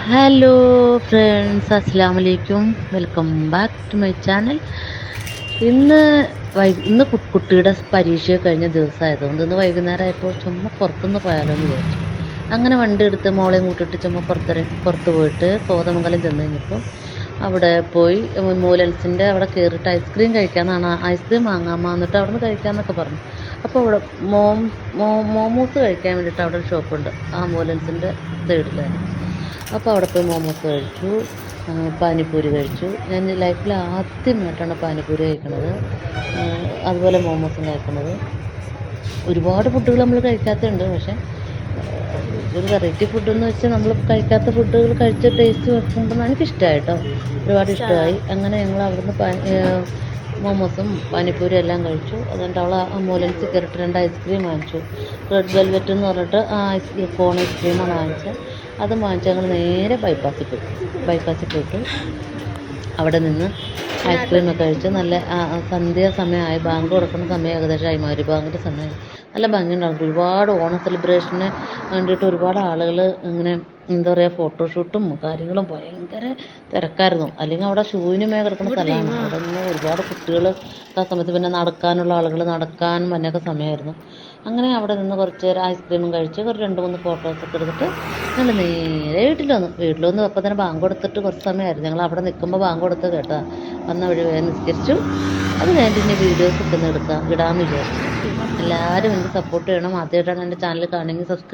Hello friends, അസ്സാം വലൈക്കും. Welcome back to my channel. ഇന്ന് ഇന്ന് കുട്ടിയുടെ പരീക്ഷ കഴിഞ്ഞ ദിവസമായതുകൊണ്ട് ഇന്ന് വൈകുന്നേരം ആയപ്പോൾ ചുമ്മാ പുറത്തുനിന്ന് പോയാലോ എന്ന് വിചാരിച്ചു. അങ്ങനെ വണ്ടി എടുത്ത് മോളെയും കൂട്ടിയിട്ട് ചുമ്മാ പുറത്ത് പോയിട്ട് കോതമംഗലം ചെന്ന് കഴിഞ്ഞപ്പോൾ അവിടെ പോയി മൂലൻസിൻ്റെ അവിടെ കയറിയിട്ട് ഐസ്ക്രീം കഴിക്കാമെന്നാണ്, ഐസ്ക്രീം വാങ്ങാമോ എന്നിട്ട് അവിടെ നിന്ന് കഴിക്കാമെന്നൊക്കെ പറഞ്ഞു. അപ്പോൾ അവിടെ മോമോസ് കഴിക്കാൻ വേണ്ടിയിട്ട് അവിടെ ഒരു ഷോപ്പുണ്ട്, ആ മൂലൻസിൻ്റെ സൈഡിലാണ്. അപ്പോൾ അവിടെ പോയി മോമോസ് കഴിച്ചു, പാനിപ്പൂരി കഴിച്ചു. ഞാൻ ലൈഫിൽ ആദ്യമായിട്ടാണ് പാനിപ്പൂരി കഴിക്കുന്നത്, അതുപോലെ മോമോസും കഴിക്കുന്നത്. ഒരുപാട് ഫുഡുകൾ നമ്മൾ കഴിക്കാത്തുണ്ട്, പക്ഷേ ഒരു വെറൈറ്റി ഫുഡെന്ന് വെച്ചാൽ നമ്മൾ കഴിക്കാത്ത ഫുഡുകൾ കഴിച്ച ടേസ്റ്റ് വെക്കുമ്പോൾ എനിക്കിഷ്ടമായിട്ടോ, ഒരുപാട് ഇഷ്ടമായി. അങ്ങനെ ഞങ്ങൾ അവിടുന്ന് മോമോസും പാനിപ്പൂരി എല്ലാം കഴിച്ചു. അതുകൊണ്ട് അവൾ ആംബുലൻസിൽ കയറിയിട്ട് 2 ഐസ്ക്രീം വാങ്ങിച്ചു. റെഡ് വെൽവെറ്റ് എന്ന് പറഞ്ഞിട്ട് കോൺ ഐസ്ക്രീമാണ് വാങ്ങിച്ചത്. അത് വാങ്ങിച്ച് ഞങ്ങൾ നേരെ ബൈപ്പാസിൽ പോയിട്ട് അവിടെ നിന്ന് ഐസ്ക്രീമൊക്കെ കഴിച്ച് നല്ല സന്ധ്യ സമയമായി, ബാങ്ക് കൊടുക്കുന്ന സമയം ഏകദേശമായി, മഗ്‌രിബാങ്കിൻ്റെ സമയം. നല്ല ഭംഗിയുണ്ടാകും. ഒരുപാട് ഓണം സെലിബ്രേഷന് വേണ്ടിയിട്ട് ഒരുപാട് ആളുകൾ ഇങ്ങനെ എന്താ പറയുക, ഫോട്ടോഷൂട്ടും കാര്യങ്ങളും ഭയങ്കര തിരക്കായിരുന്നു. അല്ലെങ്കിൽ അവിടെ ശൂന്യമായി കിടക്കുന്ന സ്ഥലമാണ്. അവിടെ നിന്ന് ഒരുപാട് കുട്ടികൾ ആ സമയത്ത്, പിന്നെ നടക്കാനുള്ള ആളുകൾ നടക്കാനും വന്നൊക്കെ സമയമായിരുന്നു. അങ്ങനെ അവിടെ നിന്ന് കുറച്ച് നേരം ഐസ്ക്രീമും കഴിച്ച് 2-3 ഫോട്ടോസൊക്കെ എടുത്തിട്ട് ഞങ്ങൾ നേരെ വീട്ടിൽ വന്നു. അപ്പോൾ തന്നെ ബാങ്ക് കൊടുത്തിട്ട് കുറച്ച് സമയമായിരുന്നു. ഞങ്ങൾ അവിടെ നിൽക്കുമ്പോൾ ബാങ്ക് കൊടുത്ത് കേട്ടോ, വന്ന വഴി വേഗം നിസ്കരിച്ചു. അത് കഴിഞ്ഞിട്ട് ഇനി വീഡിയോസ് ഒക്കെ ഇടാമെന്ന് വിചാരിച്ചു. എല്ലാവരും എനിക്ക് സപ്പോർട്ട് ചെയ്യണം. ആദ്യമായിട്ടാണ് എൻ്റെ ചാനൽ കാണുമെങ്കിൽ സബ്സ്ക്രൈബ്